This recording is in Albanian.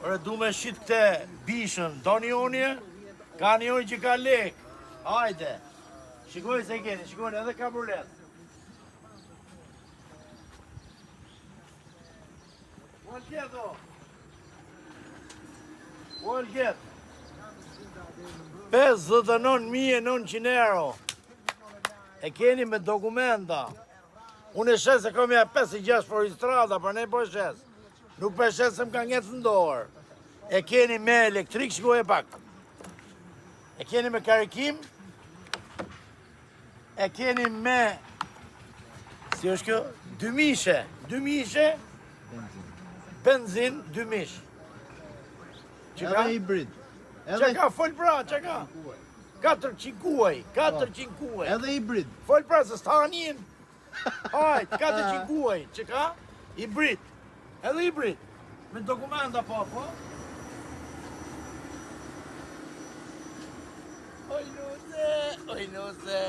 Ore, du me shqit këte bishën, do një onje, ka një onje që ka lek. Hajde. Shikoj se keni, shikojnë edhe kaburlet. Uol kjet o. Uol kjet. 59.900 euro. E keni me dokumenta. Unë e shes e kom ja 5-6 për registrata, për ne po e shes. Nuk për shes se më ka ngetë në dorë. E keni me elektrik, shikoj e pak. E keni me karikim. E keni me... Si është kjo? 2 mishe. 2 mishe. Benzin, 2 mish. Edhe hibrid. Që ka, fol pra, që ka? 400 kuaj, 400 kuaj. Edhe hibrid. Fol pra, se s'ta njën. Hajt, 400 kuaj, që ka? Hibrid. Edhe hibrid. Me dokumenta po. Oj nuse.